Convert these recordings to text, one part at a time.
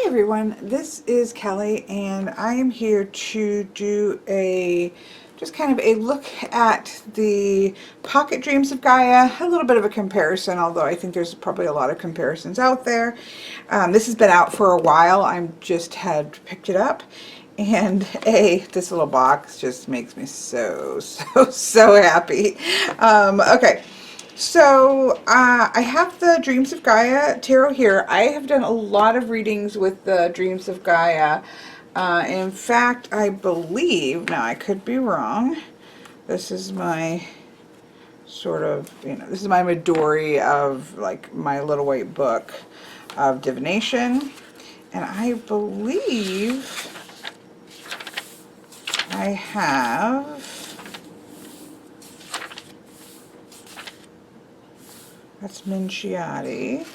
everyone, this is Kelly and I am here to do just kind of a look at the Pocket Dreams of Gaia, a little bit of a comparison, although I think there's probably a lot of comparisons out there. This has been out for a while. I just had picked it up, and this little box just makes me so happy. Okay. So I have the Dreams of Gaia tarot here. I have done a lot of readings with the Dreams of Gaia. In fact, I believe, now I could be wrong, this is my sort of, this is my Midori of like my little white book of divination. And I believe I have, that's Minciati.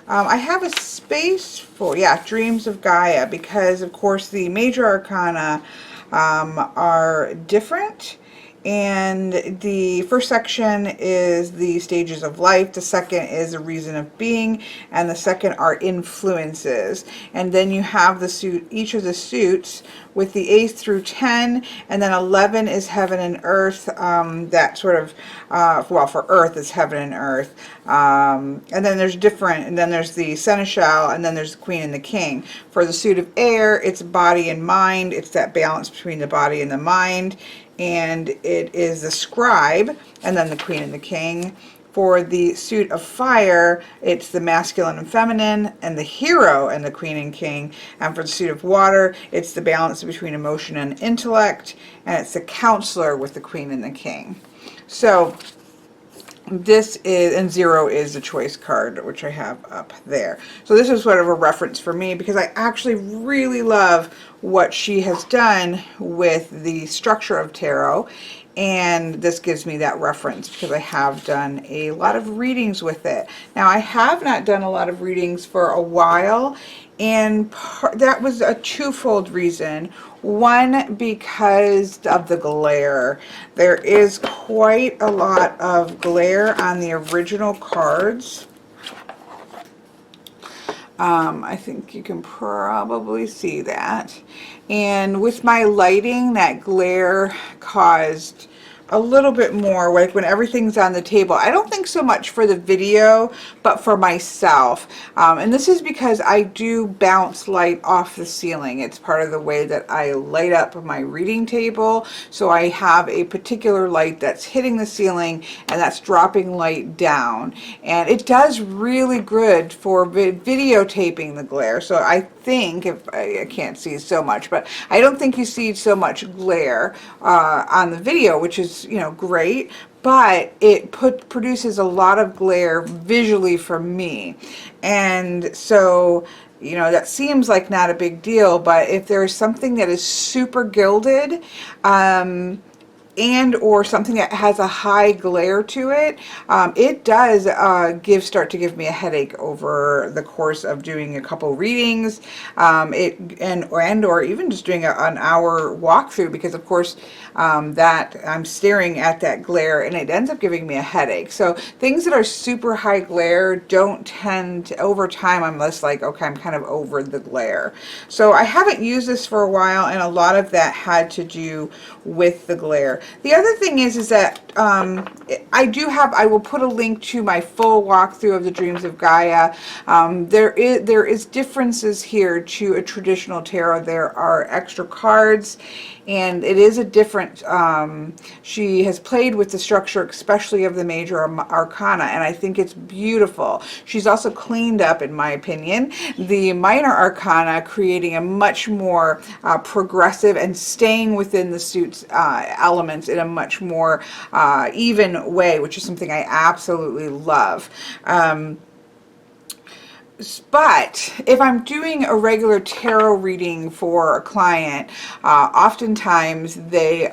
I have a space for, Dreams of Gaia, because of course the major arcana are different. And the first section is the stages of life, the second is a reason of being, and the second are influences. And then you have the suit, each of the suits with the 8 through 10, and then 11 is heaven and earth. That sort of, well, for earth is heaven and earth. And then there's different, and then there's the seneschal, and then there's the queen and the king. For the suit of air, it's body and mind. It's that balance between the body and the mind. And it is the scribe, and then the queen and the king. For the suit of fire, it's the masculine and feminine, and the hero and the queen and king. And for the suit of water, it's the balance between emotion and intellect, and it's the counselor with the queen and the king. So this is, and 0 is the choice card, which I have up there. So this is sort of a reference for me, because I actually really love what she has done with the structure of tarot, and this gives me that reference because I have done a lot of readings with it. Now, I have not done a lot of readings for a while, and that was a twofold reason. One, because of the glare. There is quite a lot of glare on the original cards. I think you can probably see that. And with my lighting, that glare caused a little bit more, like when everything's on the table. I don't think so much for the video, but for myself. And this is because I do bounce light off the ceiling. It's part of the way that I light up my reading table. So I have a particular light that's hitting the ceiling and that's dropping light down. And it does really good for videotaping the glare. So I think, if I can't see so much, but I don't think you see so much glare on the video, which is, great, but it produces a lot of glare visually for me. And so, that seems like not a big deal, but if there's something that is super gilded, and or something that has a high glare to it, it does start to give me a headache over the course of doing a couple readings, or even just doing an hour walkthrough, because of course that I'm staring at that glare and it ends up giving me a headache. So things that are super high glare don't tend to, over time I'm less like, okay, I'm kind of over the glare. So I haven't used this for a while, and a lot of that had to do with the glare. The other thing is that I will put a link to my full walkthrough of the Dreams of Gaia. There is differences here to a traditional tarot. There are extra cards, and it is a different, she has played with the structure, especially of the major arcana, and I think it's beautiful. She's also cleaned up, in my opinion, the minor arcana, creating a much more progressive and staying within the suit's elements in a much more even way, which is something I absolutely love. But if I'm doing a regular tarot reading for a client, oftentimes they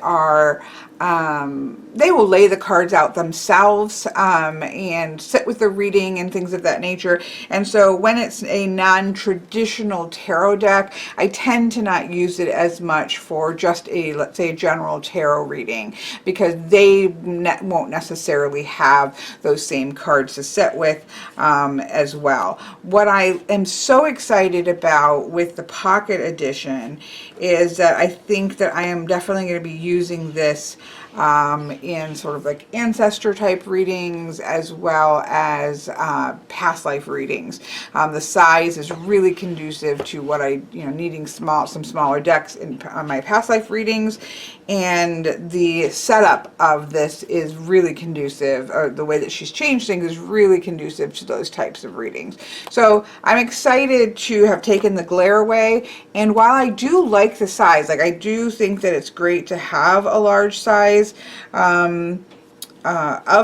will lay the cards out themselves and sit with the reading and things of that nature. And so when it's a non-traditional tarot deck, I tend to not use it as much for just a, let's say, a general tarot reading, because they won't necessarily have those same cards to sit with as well. What what I am so excited about with the Pocket Edition is that I think that I am definitely going to be using this in sort of like ancestor type readings, as well as past life readings. The size is really conducive to what I, needing some smaller decks in my past life readings, and the setup of this is really conducive, or the way that she's changed things is really conducive to those types of readings. So I'm excited to have taken the glare away, and while I do like the size, like I do think that it's great to have a large size of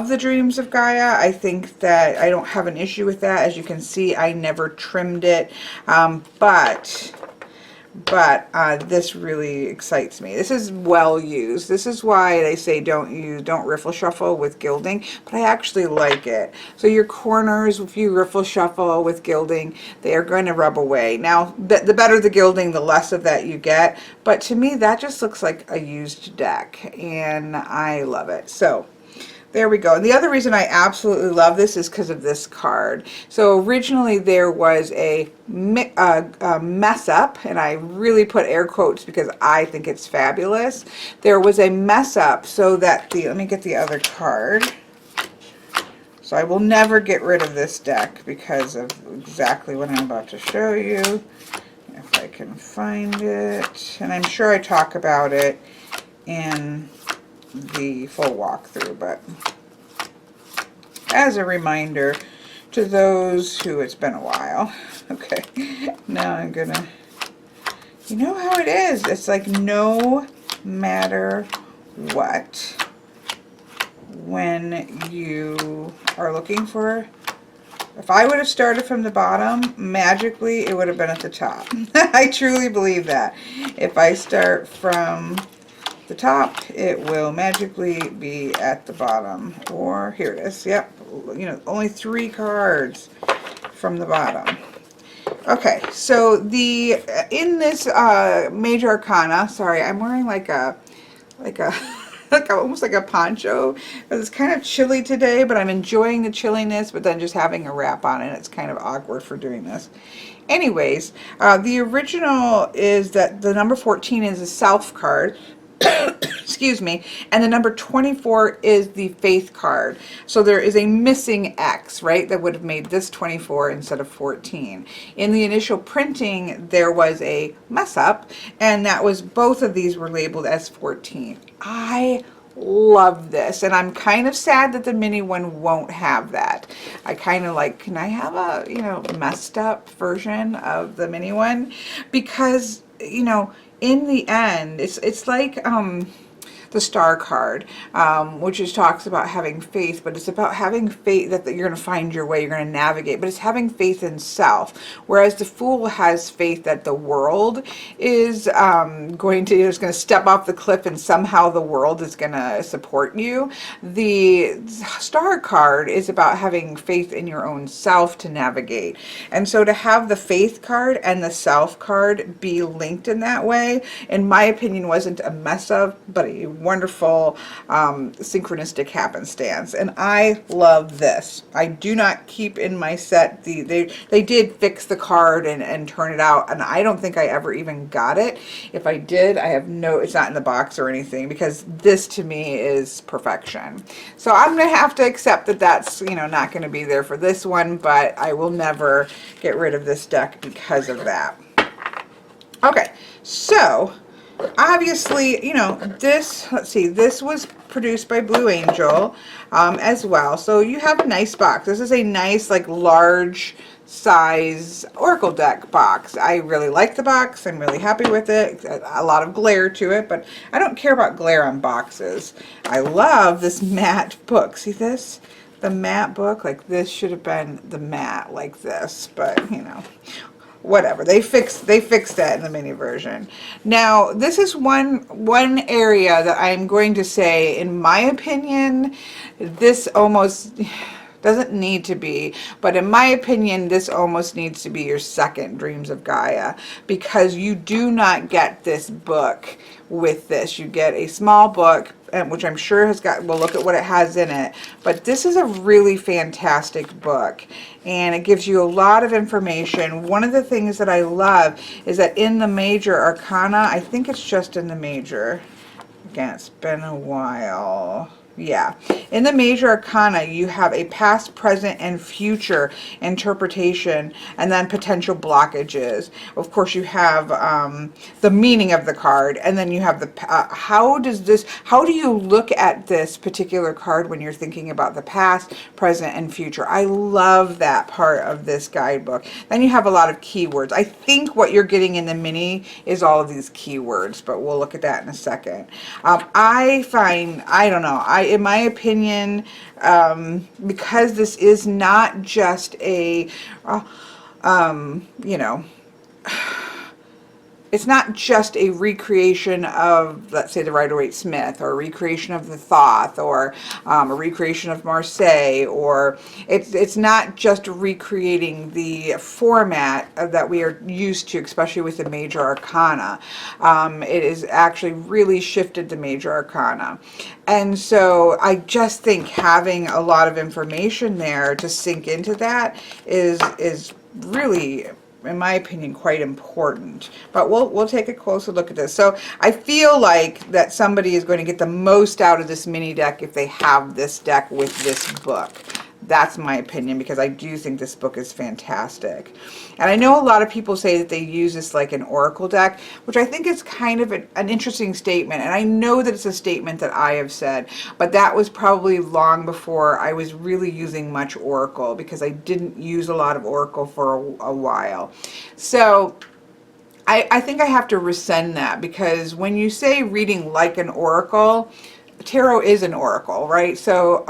the Dreams of Gaia. I think that I don't have an issue with that. As you can see, I never trimmed it, but this really excites me. This is well used. This is why they say don't riffle shuffle with gilding, but I actually like it. So your corners, if you riffle shuffle with gilding, they are going to rub away. Now, the better the gilding, the less of that you get, but to me that just looks like a used deck, and I love it. So there we go. And the other reason I absolutely love this is because of this card. So originally there was a mess up, and I really put air quotes because I think it's fabulous. There was a mess up so that let me get the other card. So I will never get rid of this deck because of exactly what I'm about to show you. If I can find it. And I'm sure I talk about it in the full walkthrough, but as a reminder to those who it's been a while. Okay, now I'm gonna, you know how it is, it's like no matter what, when you are looking for, if I would have started from the bottom, magically it would have been at the top. I truly believe that. If I start from the top, it will magically be at the bottom. Or here it is. Yep, only 3 cards from the bottom. Okay, so in this major arcana, sorry, I'm wearing like almost like a poncho. It's kind of chilly today, but I'm enjoying the chilliness, but then just having a wrap on it, it's kind of awkward for doing this. Anyways, the original is that the number 14 is a self card. Excuse me, and the number 24 is the faith card. So there is a missing X, right, that would have made this 24 instead of 14. In the initial printing, there was a mess up, and that was, both of these were labeled as 14. I love this, and I'm kind of sad that the mini one won't have that. I kind of like, can I have a messed up version of the mini one? Because in the end, it's like the star card, which just talks about having faith, but it's about having faith that you're going to find your way, you're going to navigate, but it's having faith in self. Whereas the Fool has faith that the world is going to step off the cliff, and somehow the world is going to support you. The star card is about having faith in your own self to navigate. And so to have the faith card and the self card be linked in that way, in my opinion, wasn't a mess up, but a wonderful synchronistic happenstance, and I love this. I do not keep in my set they did fix the card and turn it out, and I don't think I ever even got it. If I did, it's not in the box or anything, because this to me is perfection. So I'm gonna have to accept that that's not going to be there for this one, but I will never get rid of this deck because of that. Okay, so obviously, this was produced by Blue Angel as well. So you have a nice box. This is a nice, like, large size Oracle deck box. I really like the box. I'm really happy with it. A lot of glare to it, but I don't care about glare on boxes. I love this matte book. See this? The matte book, like this should have been the matte like this, but whatever, they fixed that in the mini version. Now this is one area that I'm going to say, in my opinion, this almost Doesn't need to be, but in my opinion, this almost needs to be your second Dreams of Gaia, because you do not get this book with this. You get a small book, which I'm sure has got, we'll look at what it has in it, but this is a really fantastic book, and it gives you a lot of information. One of the things that I love is that in the major arcana, I think it's just in the major, again, it's been a while. Yeah, in the major arcana, you have a past, present, and future interpretation, and then potential blockages. Of course, you have the meaning of the card, and then you have the how do you look at this particular card when you're thinking about the past, present, and future. I love that part of this guidebook. Then you have a lot of keywords. I think what you're getting in the mini is all of these keywords, but we'll look at that in a second. I find, I don't know, in my opinion, because this is not just a, you know, it's not just a recreation of, let's say, the Rider-Waite-Smith, or a recreation of the Thoth, or a recreation of Marseille, or it's not just recreating the format that we are used to, especially with the major arcana. It is actually really shifted the major arcana. And so I just think having a lot of information there to sink into that is really, in my opinion, quite important. But we'll take a closer look at this. So I feel like that somebody is going to get the most out of this mini deck if they have this deck with this book. That's my opinion, because I do think this book is fantastic. And I know a lot of people say that they use this like an oracle deck, which I think is kind of an interesting statement. And I know that it's a statement that I have said, but that was probably long before I was really using much oracle, because I didn't use a lot of oracle for a while. So I think I have to rescind that, because when you say reading like an oracle, tarot is an oracle, right? So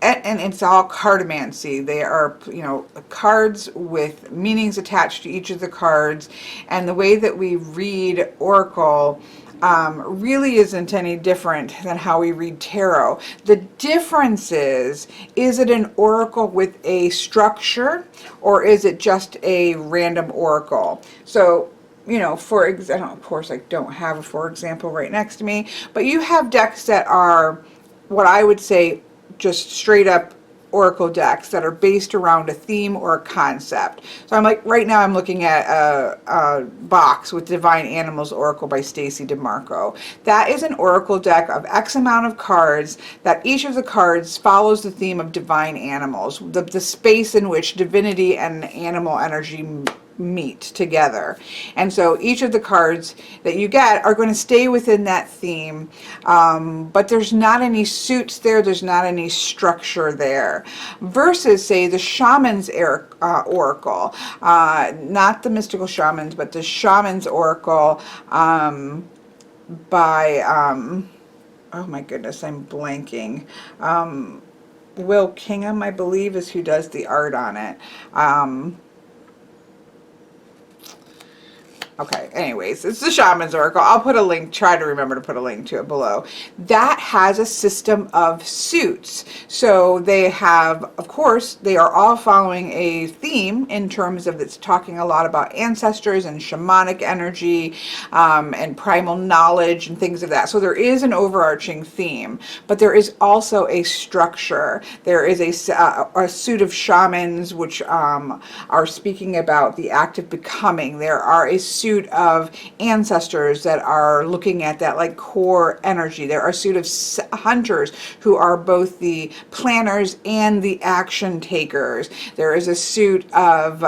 and it's all cartomancy. They are, you know, cards with meanings attached to each of the cards, and the way that we read oracle really isn't any different than how we read tarot. The difference is it an oracle with a structure, or is it just a random oracle? So, you know, for example, of course I don't have a for example right next to me, but you have decks that are what I would say just straight up oracle decks that are based around a theme or a concept. So I'm like, right now I'm looking at a box with Divine Animals Oracle by Stacey DeMarco. That is an oracle deck of X amount of cards, that each of the cards follows the theme of divine animals, the space in which divinity and animal energy meet together. And so each of the cards that you get are going to stay within that theme, but there's not any suits there, there's not any structure there, versus say the Shamans Oracle, not the Mystical Shamans, but the Shamans Oracle by oh my goodness, I'm blanking. Will Kingham, I believe, is who does the art on it. Okay, anyways, it's the Shamans Oracle. I'll put a link, try to remember to put a link to it below. That has a system of suits. So they have, of course, they are all following a theme in terms of it's talking a lot about ancestors and shamanic energy and primal knowledge and things of that. So there is an overarching theme, but there is also a structure. There is a suit of shamans which are speaking about the act of becoming. There are a suit of ancestors that are looking at that like core energy. There are a suit of hunters who are both the planners and the action takers. There is a suit of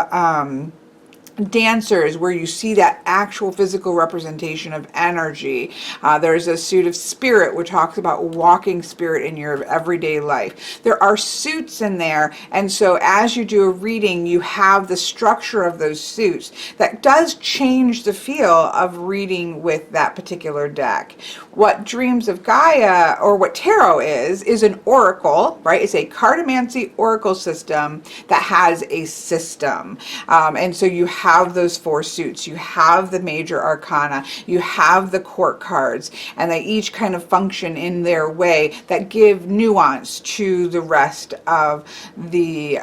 dancers where you see that actual physical representation of energy. There's a suit of spirit which talks about walking spirit in your everyday life. There are suits in there, and so as you do a reading, you have the structure of those suits that does change the feel of reading with that particular deck. What Dreams of Gaia, or what tarot is an oracle, right? It's a cartomancy oracle system that has a system, and so you have have those 4 suits, you have the major arcana, you have the court cards, and they each kind of function in their way that give nuance to the rest of the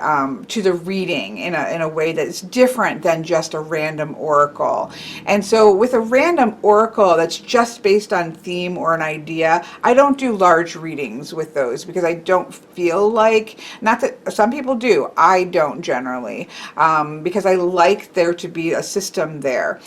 to the reading in a way that's different than just a random oracle. And so with a random oracle that's just based on theme or an idea, I don't do large readings with those because I don't feel like, not that some people do, I don't generally, because I like there to be a system there.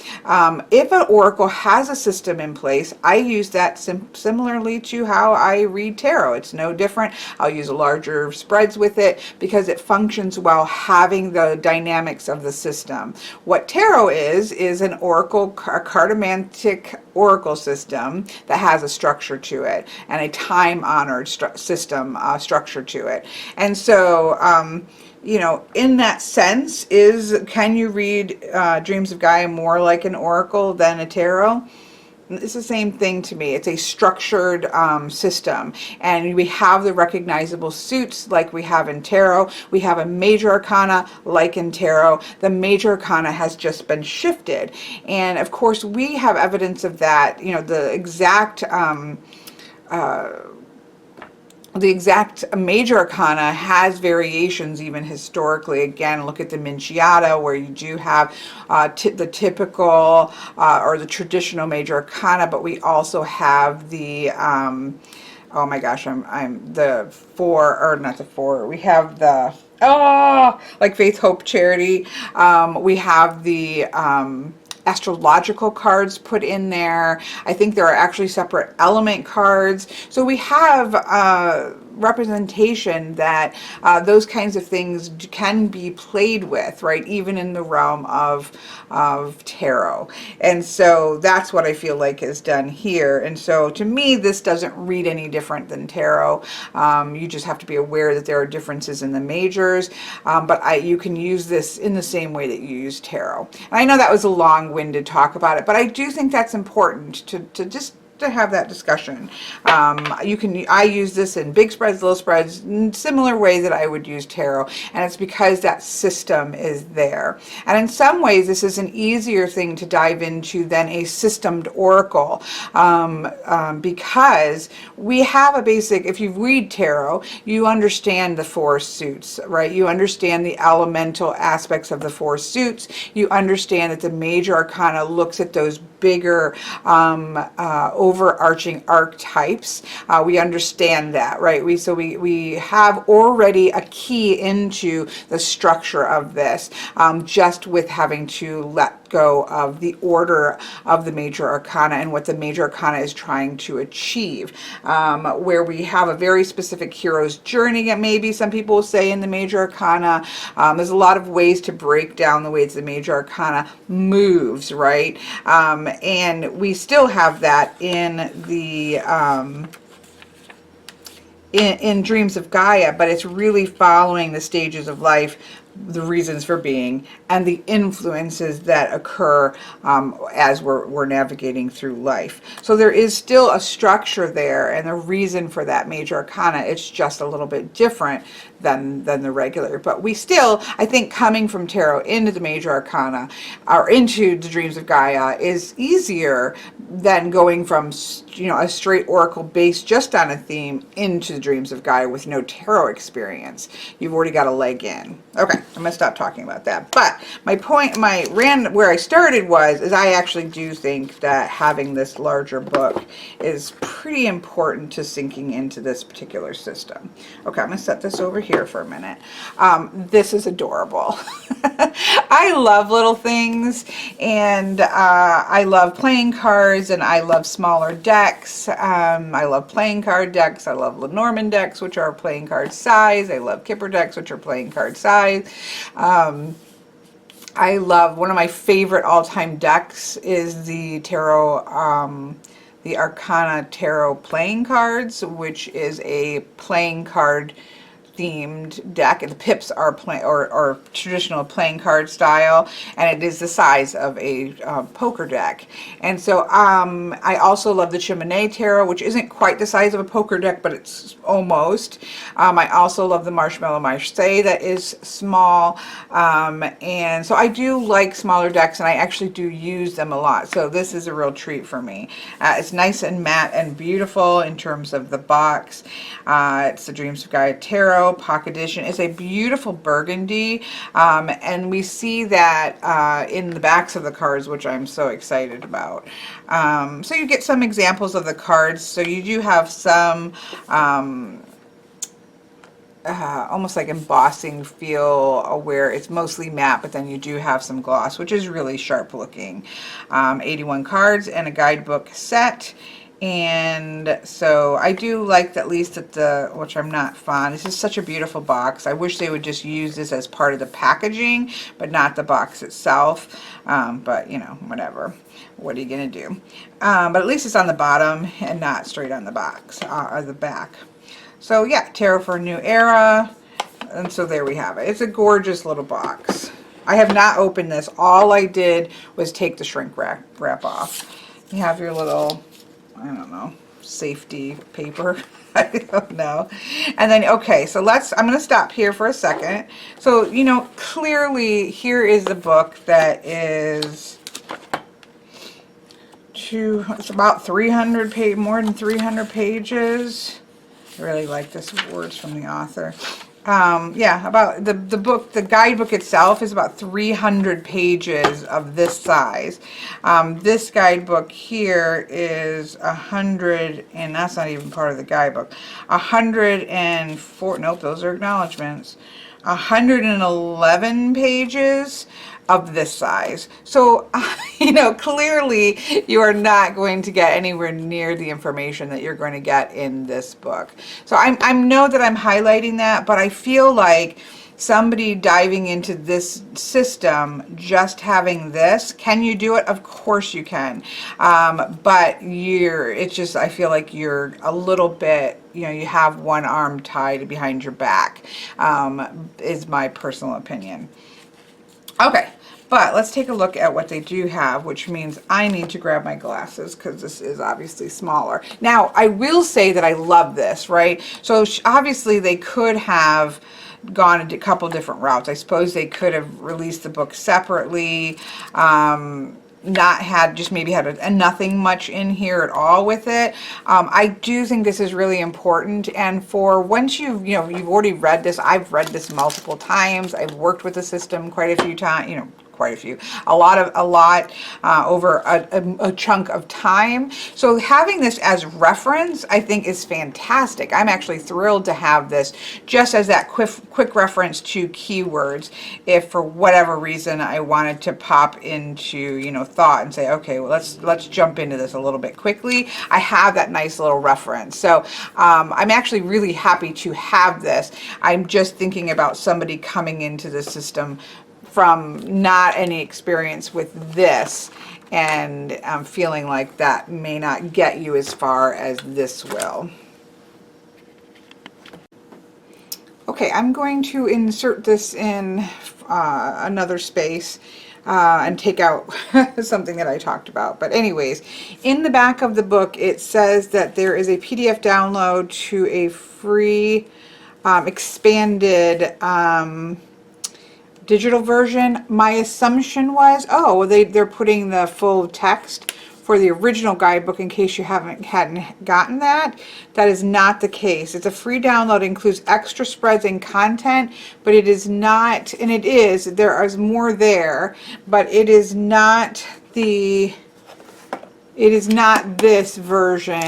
If an oracle has a system in place, I use that similarly to how I read tarot. It's no different. I'll use larger spreads with it because it functions while having the dynamics of the system. What tarot is an oracle, a cartomantic oracle system that has a structure to it and a time-honored system structure to it. And so, you know, in that sense, can you read Dreams of Gaia more like an oracle than a tarot? It's the same thing to me. It's a structured system, and we have the recognizable suits like we have in tarot. We have a major arcana like in tarot. The major arcana has just been shifted, and of course we have evidence of that. You know, the exact major arcana has variations even historically. Again, look at the Minciata, where you do have the typical or the traditional major arcana, but we also have the oh my gosh, I'm the 4, or not the 4, we have the like Faith, Hope, Charity. We have the astrological cards put in there. I think there are actually separate element cards. So we have representation that those kinds of things can be played with, right? Even in the realm of tarot. And so that's what I feel like is done here. And so to me, this doesn't read any different than tarot. You just have to be aware that there are differences in the majors, but you can use this in the same way that you use tarot. And I know that was a long-winded talk about it, but I do think that's important to just to have that discussion. I use this in big spreads, little spreads, similar way that I would use tarot, and it's because that system is there. And in some ways, this is an easier thing to dive into than a systemed oracle, because we have a basic, if you read tarot, you understand the 4 suits, right? You understand the elemental aspects of the 4 suits. You understand that the major arcana looks at those bigger overarching archetypes. We understand that, right? We have already a key into the structure of this, just with having to let go of the order of the major arcana and what the major arcana is trying to achieve, where we have a very specific hero's journey, maybe some people will say, in the major arcana. There's a lot of ways to break down the ways the major arcana moves, right? And we still have that in the in Dreams of Gaia, but it's really following the stages of life, the reasons for being, and the influences that occur as we're navigating through life. So there is still a structure there and a reason for that major arcana. It's just a little bit different than the regular. But we still, I think, coming from tarot into the major arcana or into the Dreams of Gaia is easier than going from, you know, a straight oracle based just on a theme into the Dreams of Gaia with no tarot experience. You've already got a leg in. Okay, I'm gonna stop talking about that. But my point, where I started is I actually do think that having this larger book is pretty important to sinking into this particular system. Okay, I'm gonna set this over here for a minute. This is adorable. I love little things, and I love playing cards, and I love smaller decks. I love playing card decks. I love Lenormand decks, which are playing card size. I love Kipper decks, which are playing card size. I love, one of my favorite all-time decks is the tarot, the Arcana Tarot playing cards, which is a playing card themed deck. The pips are or traditional playing card style, and it is the size of a poker deck. And so I also love the Chimney Tarot, which isn't quite the size of a poker deck, but it's almost. I also love the Marshmallow Marseille that is small, and so I do like smaller decks, and I actually do use them a lot. So this is a real treat for me. It's nice and matte and beautiful in terms of the box. It's the Dreams of Gaia Tarot Pocket Edition. It's a beautiful burgundy, and we see that in the backs of the cards, which I'm so excited about. So you get some examples of the cards. So you do have some almost like embossing feel where it's mostly matte, but then you do have some gloss, which is really sharp looking. 81 cards and a guidebook set. And so I do like at least that which I'm not fond. This is such a beautiful box. I wish they would just use this as part of the packaging, but not the box itself. But you know, whatever. What are you gonna do? But at least it's on the bottom and not straight on the box or the back. So yeah, Tarot for a New Era. And so there we have it. It's a gorgeous little box. I have not opened this. All I did was take the shrink wrap off. You have your little, I don't know, safety paper. I don't know. And then, okay, so I'm going to stop here for a second. So, you know, clearly here is the book that is it's about 300 more than 300 pages. I really like this words from the author. Yeah, about the book, the guidebook itself is about 300 pages of this size. This guidebook here is 100, and that's not even part of the guidebook. 104, nope, those are acknowledgments. 111 pages of this size. So, you know, clearly you are not going to get anywhere near the information that you're going to get in this book. So I know that I'm highlighting that, but I feel like somebody diving into this system, just having this, can you do it? Of course you can. But it's just, I feel like you're a little bit, you know, you have one arm tied behind your back, is my personal opinion. Okay. But let's take a look at what they do have, which means I need to grab my glasses because this is obviously smaller. Now, I will say that I love this, right? So obviously they could have gone a couple different routes. I suppose they could have released the book separately, not had, just maybe had nothing much in here at all with it. I do think this is really important, and for once you've already read this, I've read this multiple times, I've worked with the system quite a few times, you know, a lot over a chunk of time. So having this as reference, I think, is fantastic. I'm actually thrilled to have this just as that quick reference to keywords. If for whatever reason I wanted to pop into, you know, thought and say, okay, well, let's jump into this a little bit quickly, I have that nice little reference. So I'm actually really happy to have this. I'm just thinking about somebody coming into the system from not any experience with this, and I'm feeling like that may not get you as far as this will. Okay, I'm going to insert this in another space and take out something that I talked about. But anyways, in the back of the book, it says that there is a PDF download to a free expanded digital version. My assumption was, oh, they're putting the full text for the original guidebook in case you hadn't gotten that. That is not the case. It's a free download, includes extra spreads and content, but it is not, and there is more there, but it is not this version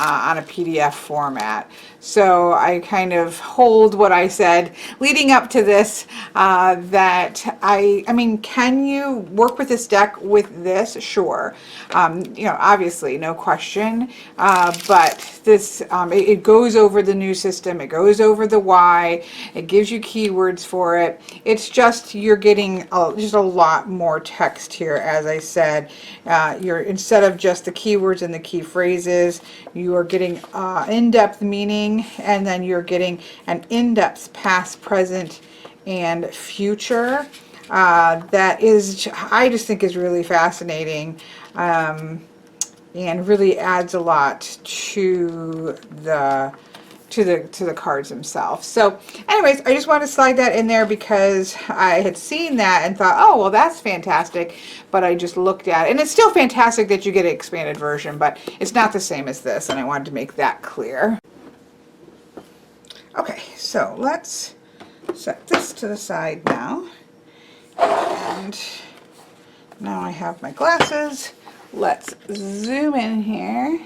on a PDF format. So I kind of hold what I said leading up to this, that I mean, can you work with this deck with this? Sure. You know, obviously, no question. But this, it goes over the new system. It goes over the why. It gives you keywords for it. It's just, you're getting just a lot more text here. As I said, instead of just the keywords and the key phrases, you are getting in-depth meaning beginning, and then you're getting an in-depth past, present, and future. That is, I just think is really fascinating, and really adds a lot to the cards themselves. So anyways, I just want to slide that in there because I had seen that and thought, oh, well, that's fantastic. But I just looked at it, and it's still fantastic that you get an expanded version, but it's not the same as this, and I wanted to make that clear. Okay, so let's set this to the side now. And now I have my glasses. Let's zoom in here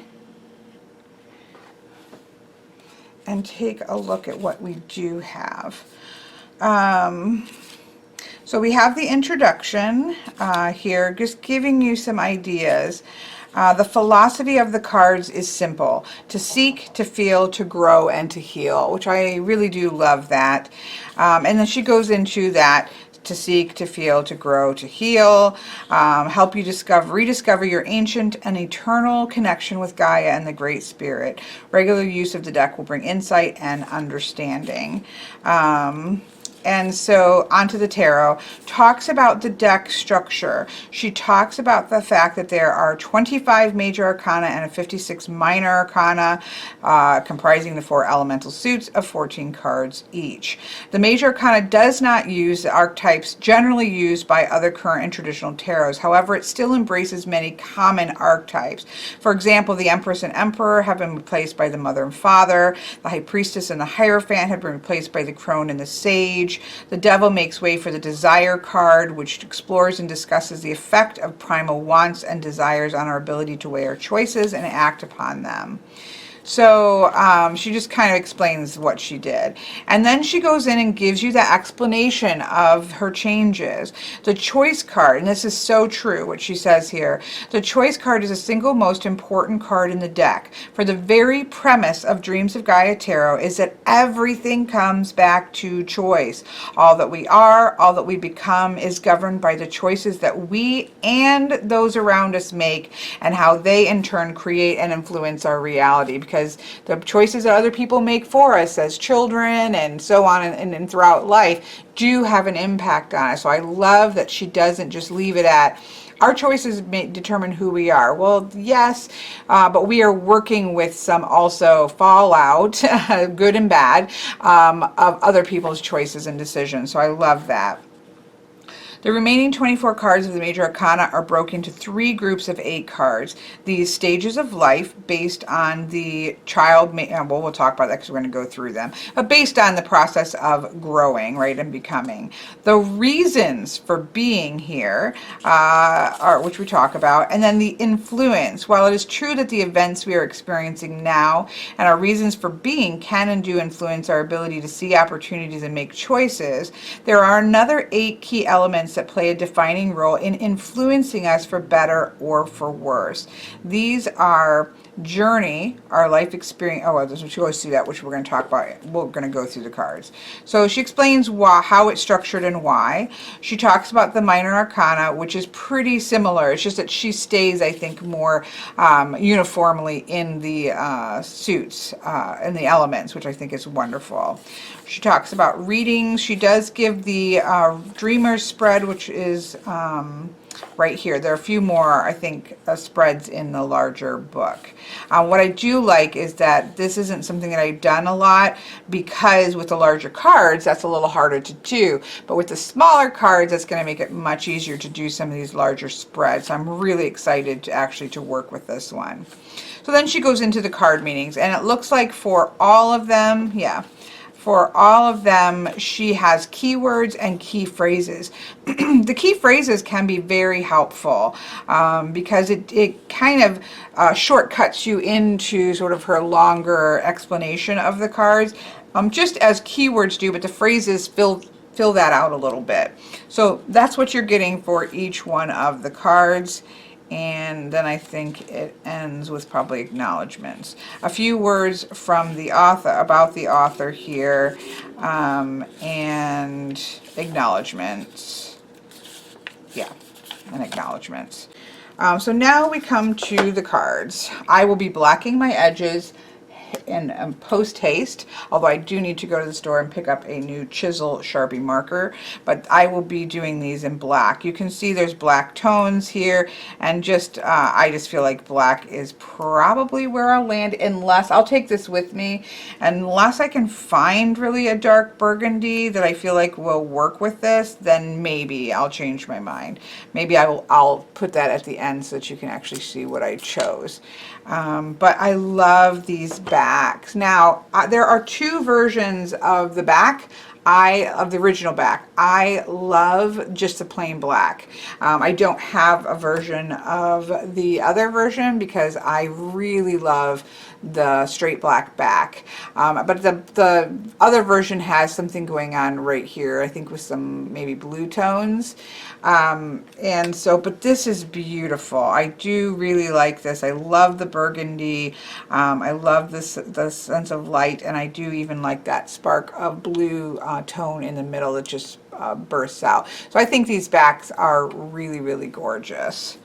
and take a look at what we do have. So we have the introduction here, just giving you some ideas. The philosophy of the cards is simple: to seek, to feel, to grow, and to heal, which I really do love that. And then she goes into that: to seek, to feel, to grow, to heal, help you rediscover your ancient and eternal connection with Gaia and the Great Spirit. Regular use of the deck will bring insight and understanding. And so onto the tarot, talks about the deck structure. She talks about the fact that there are 25 major arcana and 56 minor arcana, comprising the 4 elemental suits of 14 cards each. The major arcana does not use the archetypes generally used by other current and traditional tarots. However, it still embraces many common archetypes. For example, the Empress and Emperor have been replaced by the Mother and Father. The High Priestess and the Hierophant have been replaced by the Crone and the Sage. The Devil makes way for the Desire card, which explores and discusses the effect of primal wants and desires on our ability to weigh our choices and act upon them. So she just kind of explains what she did. And then she goes in and gives you the explanation of her changes. The choice card, and this is so true, what she says here. The choice card is the single most important card in the deck. For the very premise of Dreams of Gaia Tarot is that everything comes back to choice. All that we are, all that we become is governed by the choices that we and those around us make, and how they in turn create and influence our reality. Because the choices that other people make for us as children and so on and throughout life do have an impact on us. So I love that she doesn't just leave it at our choices may determine who we are. Well, yes, but we are working with some also fallout, good and bad, of other people's choices and decisions. So I love that. The remaining 24 cards of the major arcana are broken into 3 groups of 8 cards. These stages of life based on the child, well, we'll talk about that because we're going to go through them, but based on the process of growing, right, and becoming. The reasons for being here, are, which we talk about, and then the influence. While it is true that the events we are experiencing now and our reasons for being can and do influence our ability to see opportunities and make choices, there are another 8 key elements that play a defining role in influencing us for better or for worse. These are journey, our life experience. Oh, well, she goes through that, which we're going to talk about. We're going to go through the cards. So she explains how it's structured and why. She talks about the minor arcana, which is pretty similar. It's just that she stays, I think, more uniformly in the suits, in the elements, which I think is wonderful. She talks about readings. She does give the Dreamer's spread, which is right here. There are a few more, I think, spreads in the larger book. What I do like is that this isn't something that I've done a lot, because with the larger cards, that's a little harder to do. But with the smaller cards, that's going to make it much easier to do some of these larger spreads. So I'm really excited to actually work with this one. So then she goes into the card meanings, and it looks like for all of them, for all of them, she has keywords and key phrases. The key phrases can be very helpful because it kind of shortcuts you into sort of her longer explanation of the cards, just as keywords do, but the phrases fill that out a little bit. So that's what you're getting for each one of the cards. And then I think it ends with probably acknowledgments. A few words from the author, about the author here, and acknowledgments. Yeah, and acknowledgments. So now we come to the cards. I will be blacking my edges in post haste, although I do need to go to the store and pick up a new chisel Sharpie marker, but I will be doing these in black. You can see there's black tones here, and just I just feel like black is probably where I'll land, unless I'll take this with me, unless I can find really a dark burgundy that I feel like will work with this, then maybe I'll change my mind. Maybe I'll put that at the end so that you can actually see what I chose. But I love these backs. Now, there are two versions of the back. Of the original back. I love just the plain black. I don't have a version of the other version because I really love the straight black back. But the other version has something going on right here, I think with some maybe blue tones. And so, but this is beautiful. I do really like this. I love the burgundy. I love the sense of light, and I do even like that spark of blue tone in the middle that just bursts out. So I think these backs are really, really gorgeous.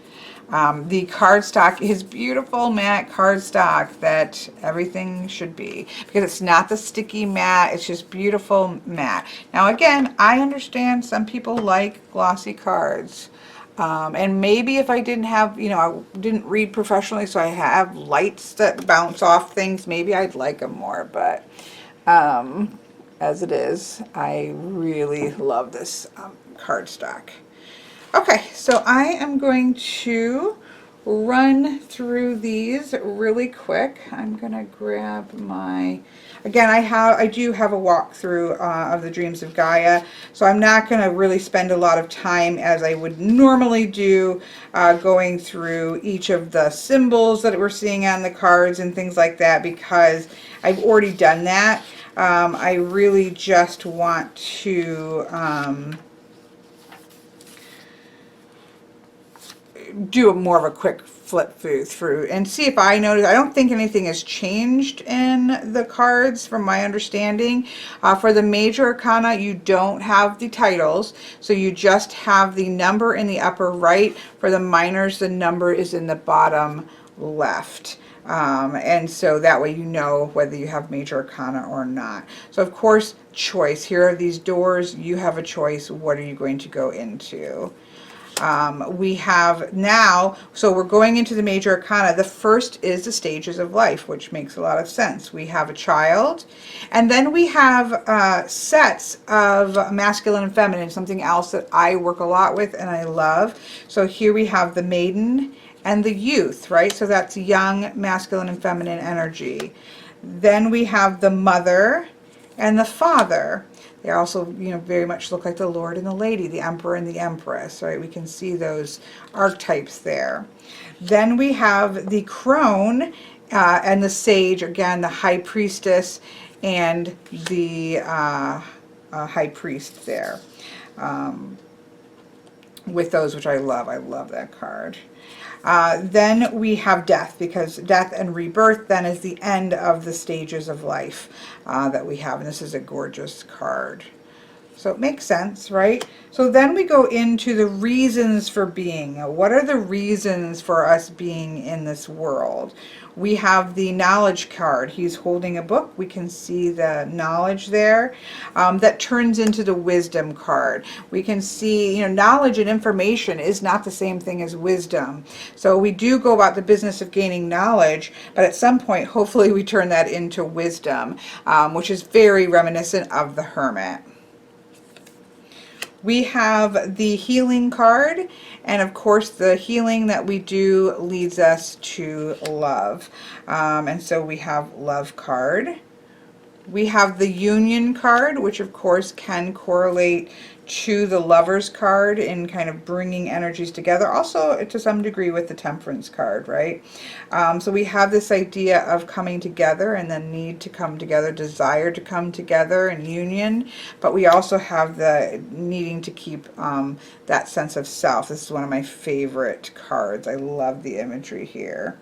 The cardstock is beautiful matte cardstock that everything should be, because it's not the sticky matte, it's just beautiful matte. Now again, I understand some people like glossy cards. And maybe if I didn't have, I didn't read professionally, so I have lights that bounce off things, maybe I'd like them more, but as it is, I really love this cardstock. Okay, so I am going to run through these really quick. I'm gonna grab my, again, I do have a walkthrough of the Dreams of Gaia, so I'm not gonna really spend a lot of time as I would normally do going through each of the symbols that we're seeing on the cards and things like that, because I've already done that. I really just want to do more of a quick flip through and see if I notice. I don't think anything has changed in the cards from my understanding. For the major arcana, you don't have the titles, so you just have the number in the upper right. For the minors, the number is in the bottom left. And so that way you know whether you have major arcana or not. So of course, choice. Here are these doors. You have a choice. What are you going to go into? We have now, so we're going into the major arcana. The first is the stages of life, which makes a lot of sense. We have a child, and then we have sets of masculine and feminine, something else that I work a lot with and I love. So here we have the maiden and the youth, right? So that's young, masculine, and feminine energy. Then we have the mother and the father. They also, very much look like the Lord and the Lady, the Emperor and the Empress, right? We can see those archetypes there. Then we have the crone and the sage, again, the high priestess and the high priest there. With those, which I love. I love that card. Then we have death, because death and rebirth then is the end of the stages of life that we have. And this is a gorgeous card. So it makes sense, right? So then we go into the reasons for being. What are the reasons for us being in this world? We have the knowledge card. He's holding a book. We can see the knowledge there. That turns into the wisdom card. We can see, knowledge and information is not the same thing as wisdom. So we do go about the business of gaining knowledge, but at some point, hopefully we turn that into wisdom, which is very reminiscent of the Hermit. We have the healing card, and of course the healing that we do leads us to love. And so we have love card. We have the union card, which of course can correlate to the lovers card in kind of bringing energies together. Also to some degree with the temperance card, right? So we have this idea of coming together and the need to come together, desire to come together and union, but we also have the needing to keep that sense of self. This is one of my favorite cards. I love the imagery here.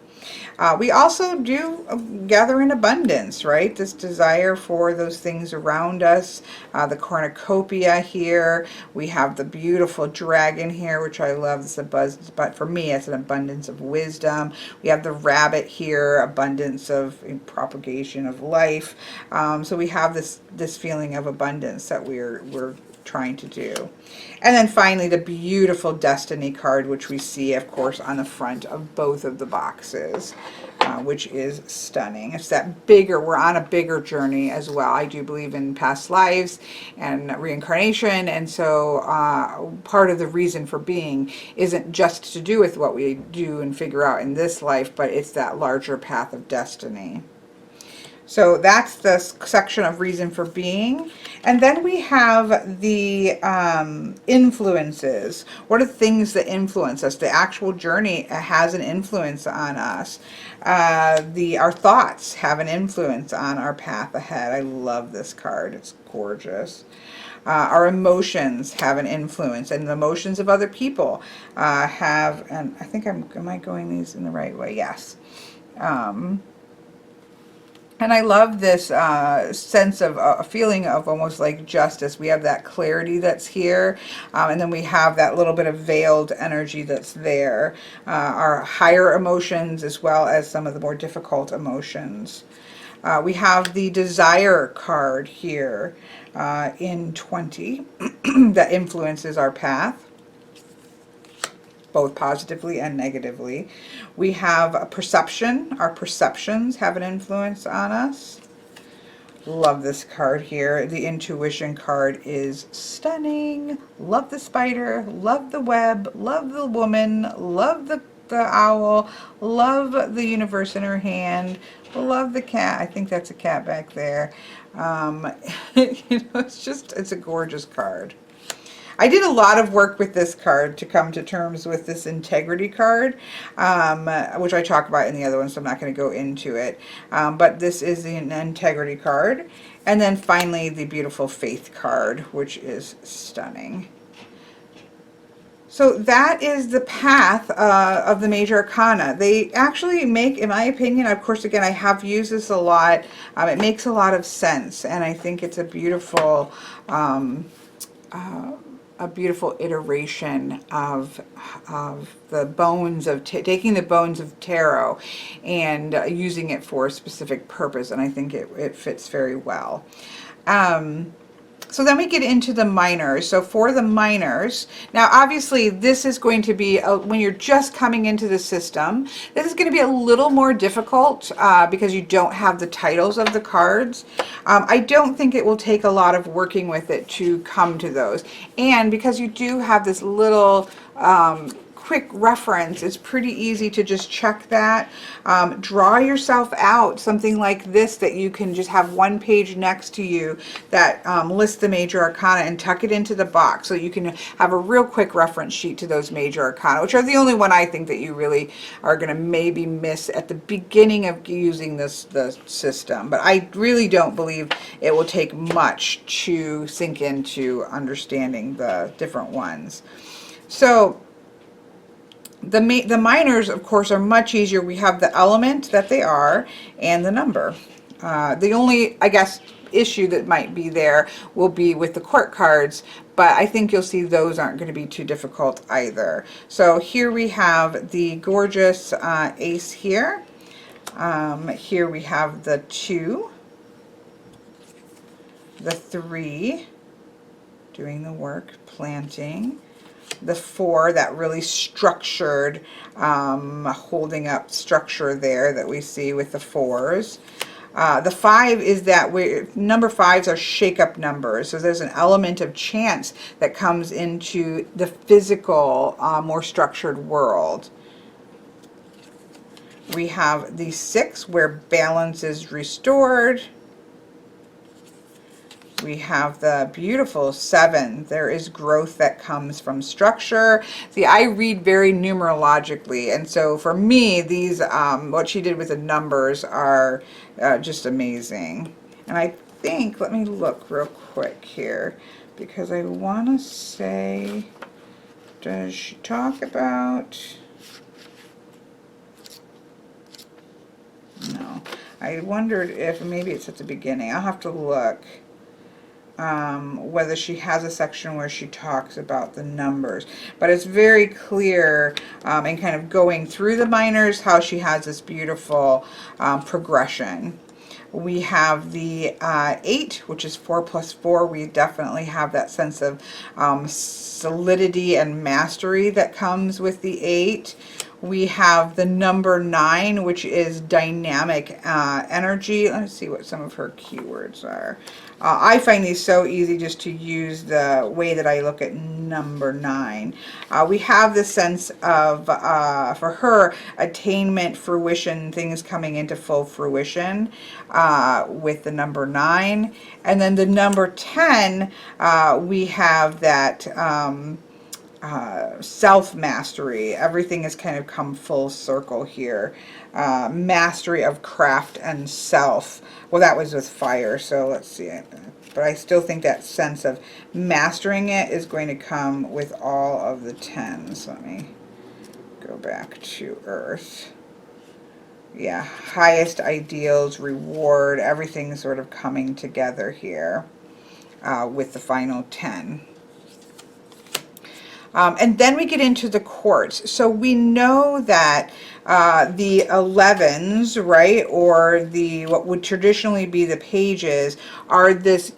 We also do gather in abundance, right? This desire for those things around us. The cornucopia here. We have the beautiful dragon here, which I love. It's a buzz, but for me, it's an abundance of wisdom. We have the rabbit here, abundance of propagation of life. So we have this feeling of abundance that we're trying to do. And then finally, the beautiful destiny card, which we see, of course, on the front of both of the boxes, which is stunning. It's that bigger, we're on a bigger journey as well. I do believe in past lives and reincarnation. And so part of the reason for being isn't just to do with what we do and figure out in this life, but it's that larger path of destiny. So that's the section of reason for being. And then we have the influences. What are the things that influence us? The actual journey has an influence on us. Our thoughts have an influence on our path ahead. I love this card. It's gorgeous. Our emotions have an influence, and the emotions of other people have, and I think am I going these in the right way? Yes. And I love this sense of a feeling of almost like justice. We have that clarity that's here, and then we have that little bit of veiled energy that's there. Our higher emotions as well as some of the more difficult emotions. We have the desire card here in 20 that influences our path, both positively and negatively. We have a perception. Our perceptions have an influence on us. Love this card here. The intuition card is stunning. Love the spider, love the web, love the woman, love the owl, love the universe in her hand, love the cat. I think that's a cat back there. It's a gorgeous card. I did a lot of work with this card to come to terms with this integrity card, which I talk about in the other one, so I'm not going to go into it. But this is an integrity card. And then finally, the beautiful faith card, which is stunning. So that is the path of the major arcana. They actually make, in my opinion, of course, again, I have used this a lot. It makes a lot of sense, and I think it's a beautiful iteration of the bones of taking the bones of tarot and using it for a specific purpose, and I think it fits very well. So then we get into the minors. So for the minors, now obviously this is going to be, when you're just coming into the system, this is going to be a little more difficult because you don't have the titles of the cards. I don't think it will take a lot of working with it to come to those. And because you do have this little quick reference, it's pretty easy to just check that. Draw yourself out something like this that you can just have one page next to you that lists the major arcana, and tuck it into the box so you can have a real quick reference sheet to those major arcana, which are the only one I think that you really are going to maybe miss at the beginning of using the system. But I really don't believe it will take much to sink into understanding the different ones. So the minors, of course, are much easier. We have the element that they are and the number. The only, I guess, issue that might be there will be with the court cards, but I think you'll see those aren't going to be too difficult either. So here we have the gorgeous ace here. Here we have the 2, the 3, doing the work, planting. The 4, that really structured, holding up structure there that we see with the 4s. The 5 is that number 5s are shake-up numbers, so there's an element of chance that comes into the physical, more structured world. We have the 6, where balance is restored. We have the beautiful 7. There is growth that comes from structure. See, I read very numerologically, and so for me, these what she did with the numbers are just amazing. And I think, let me look real quick here, because I want to say, does she talk about... I wondered if maybe it's at the beginning. I'll have to look. Whether she has a section where she talks about the numbers. But it's very clear in kind of going through the minors how she has this beautiful progression. We have the 8, which is 4 plus 4. We definitely have that sense of solidity and mastery that comes with the 8. We have the number 9, which is dynamic energy. Let's see what some of her keywords are. I find these so easy just to use the way that I look at number 9. We have the sense of, for her, attainment, fruition, things coming into full fruition with the number 9. And then the number 10, we have that self-mastery. Everything has kind of come full circle here. Mastery of craft and self. Well, that was with fire, so let's see it. But I still think that sense of mastering it is going to come with all of the 10s. Let me go back to Earth. Yeah, highest ideals, reward, everything sort of coming together here with the final 10. And then we get into the quartz. So we know that the 11s, right, or the what would traditionally be the pages, are this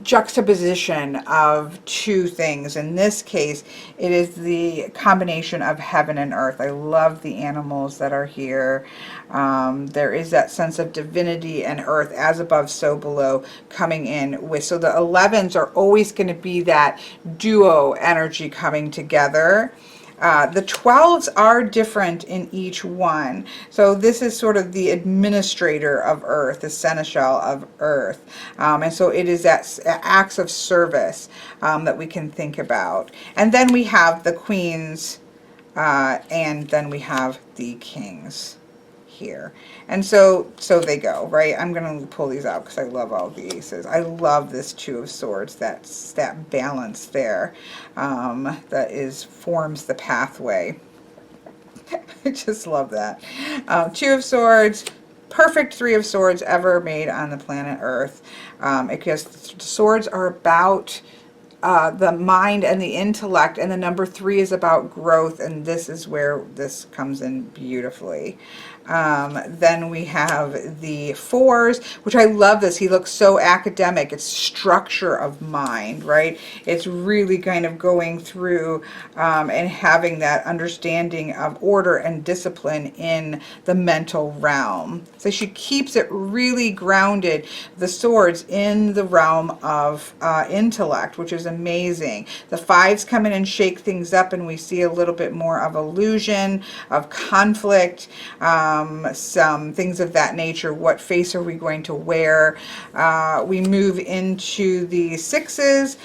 juxtaposition of two things. In this case, it is the combination of heaven and earth. I love the animals that are here. There is that sense of divinity and earth, as above, so below, coming in with. So the 11s are always going to be that duo energy coming together. The 12s are different in each one. So this is sort of the administrator of Earth, the seneschal of Earth. And so it is that acts of service that we can think about. And then we have the queens, and then we have the kings here. And so they go, right? I'm going to pull these out because I love all the aces. I love this 2 of swords. That's that balance there that forms the pathway. I just love that. 2 of swords, perfect 3 of swords ever made on the planet Earth. Because swords are about the mind and the intellect, and the number 3 is about growth, and this is where this comes in beautifully. Then we have the 4s, which I love this. He looks so academic. It's structure of mind, right? It's really kind of going through and having that understanding of order and discipline in the mental realm. So she keeps it really grounded, the swords, in the realm of intellect, which is amazing. The 5s come in and shake things up, and we see a little bit more of illusion, of conflict, some things of that nature. What face are we going to wear? We move into the 6s.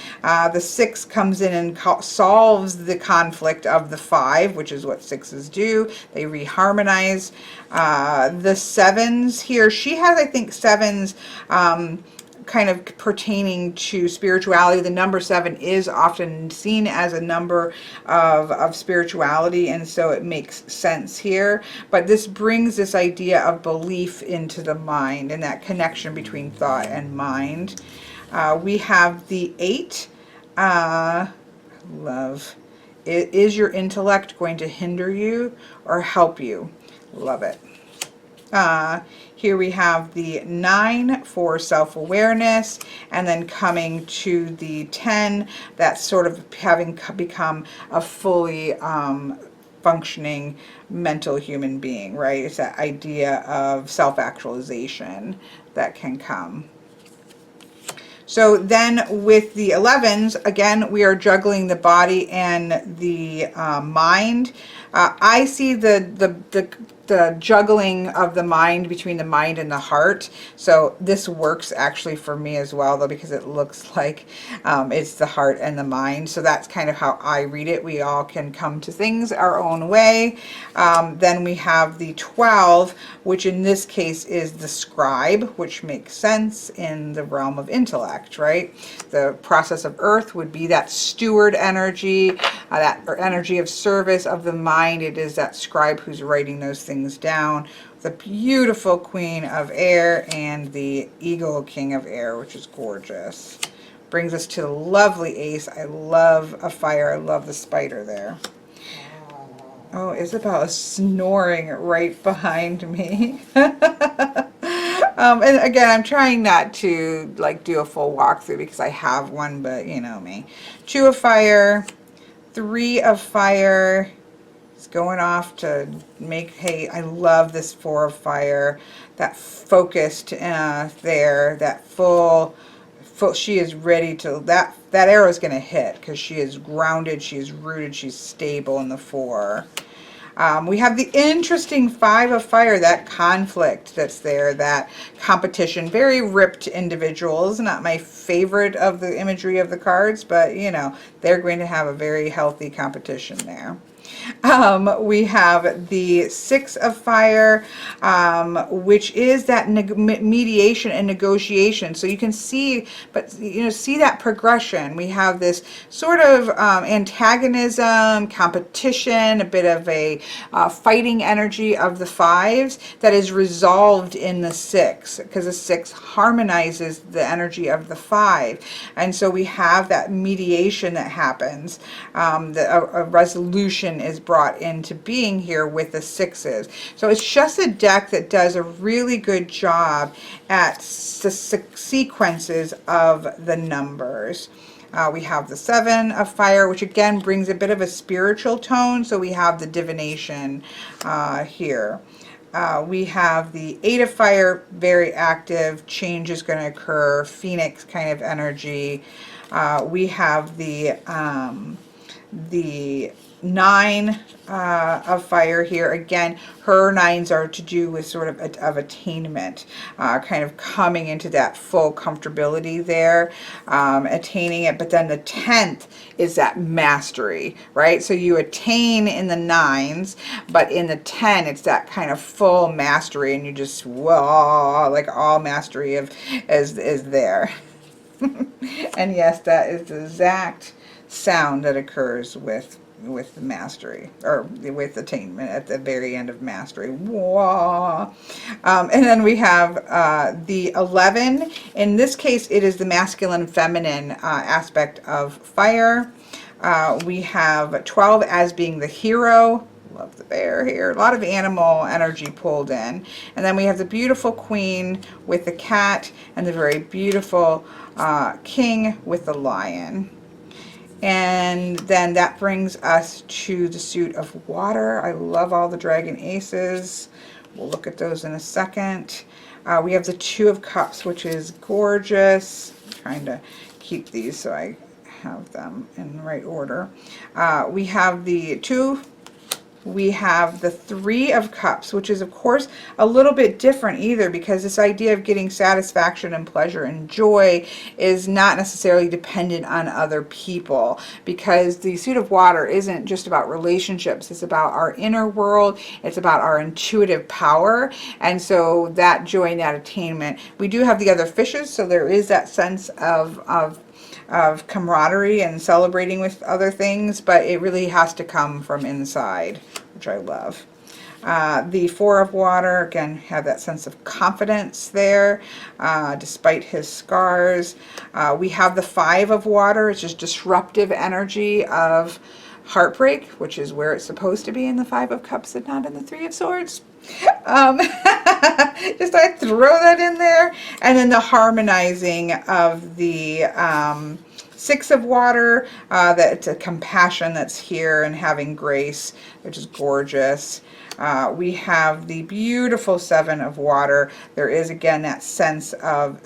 The 6 comes in and solves the conflict of the 5, which is what 6s do. They reharmonize. The 7s here, she has, I think, 7s kind of pertaining to spirituality. The number 7 is often seen as a number of spirituality, and so it makes sense here. But this brings this idea of belief into the mind and that connection between thought and mind. We have the 8. Love. Is your intellect going to hinder you or help you? Love it. Here we have the 9 for self-awareness, and then coming to the 10, that's sort of having become a fully functioning mental human being, right? It's that idea of self-actualization that can come. So then with the 11s, again, we are juggling the body and the mind. I see the juggling of the mind between the mind and the heart. So this works actually for me as well, though, because it looks like it's the heart and the mind. So that's kind of how I read it. We all can come to things our own way. Then we have the 12, which in this case is the scribe, which makes sense in the realm of intellect, right? The process of earth would be that steward energy, that energy of service of the mind. It is that scribe who's writing those things down. the beautiful Queen of Air and the Eagle King of Air, which is gorgeous. Brings us to the lovely Ace. I love a fire. I love the spider there. Oh, Isabel is snoring right behind me. And again, I'm trying not to like do a full walkthrough because I have one, but you know me. 2 of fire, 3 of fire. It's going off to make hay. I love this 4 of fire. That focused there, that full, she is ready to, that arrow is going to hit because she is grounded, she is rooted, she's stable in the 4. We have the interesting 5 of fire, that conflict that's there, that competition, very ripped individuals. Not my favorite of the imagery of the cards, but you know, they're going to have a very healthy competition there. We have the 6 of fire, which is that mediation and negotiation. So you can see, but you know, see that progression. We have this sort of antagonism, competition, a bit of a fighting energy of the 5s that is resolved in the 6, because the 6 harmonizes the energy of the 5. And so we have that mediation that happens, a resolution is brought into being here with the 6s. So it's just a deck that does a really good job at the sequences of the numbers. We have the 7 of fire, which again brings a bit of a spiritual tone. So we have the divination here. We have the 8 of fire, very active, change is going to occur, phoenix kind of energy. We have the 9 of fire here. Again, her 9s are to do with sort of attainment, kind of coming into that full comfortability there, attaining it. But then the 10th is that mastery, right? So you attain in the 9s, but in the 10, it's that kind of full mastery, and you just, whoa, like all mastery is there. And yes, that is the exact sound that occurs with the mastery, or with attainment at the very end of mastery. Whoa. And then we have the 11. In this case, it is the masculine feminine aspect of fire. We have 12 as being the hero. Love the bear here. A lot of animal energy pulled in. And then we have the beautiful queen with the cat, and the very beautiful king with the lion. And then that brings us to the suit of water. I love all the dragon aces. We'll look at those in a second. We have the 2 of cups, which is gorgeous. I'm trying to keep these so I have them in the right order. We have the 2. We have the 3 of cups, which is of course a little bit different either, because this idea of getting satisfaction and pleasure and joy is not necessarily dependent on other people, because the suit of water isn't just about relationships. It's about our inner world. It's about our intuitive power. And so that joy and that attainment. We do have the other fishes, so there is that sense of camaraderie and celebrating with other things, but it really has to come from inside, which I love. The 4 of water, again, have that sense of confidence there, despite his scars. We have the 5 of water, it's just disruptive energy of heartbreak, which is where it's supposed to be in the 5 of cups and not in the 3 of swords. Just I throw that in there. And then the harmonizing of the 6 of water, that's a compassion that's here and having grace, which is gorgeous. We have the beautiful 7 of water. There is again that sense of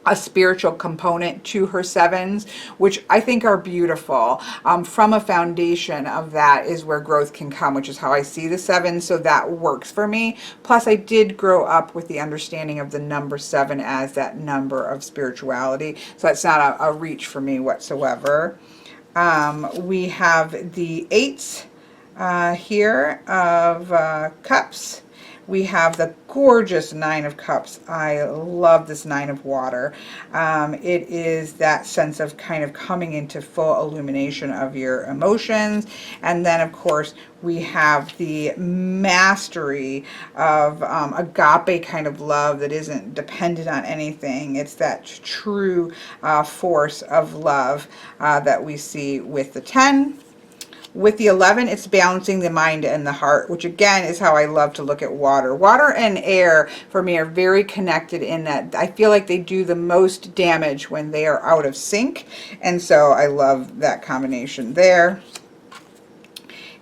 a spiritual component to her 7s, which I think are beautiful. From a foundation of that is where growth can come, which is how I see the 7, so that works for me. Plus, I did grow up with the understanding of the number 7 as that number of spirituality, so that's not a reach for me whatsoever. We have the 8s here of cups, we have the gorgeous Nine of Cups. I love this Nine of Water. It is that sense of kind of coming into full illumination of your emotions. And then, of course, we have the mastery of agape kind of love that isn't dependent on anything. It's that true force of love that we see with the 10. With the 11, it's balancing the mind and the heart, which again is how I love to look at water. Water and air for me are very connected in that I feel like they do the most damage when they are out of sync. And so I love that combination there.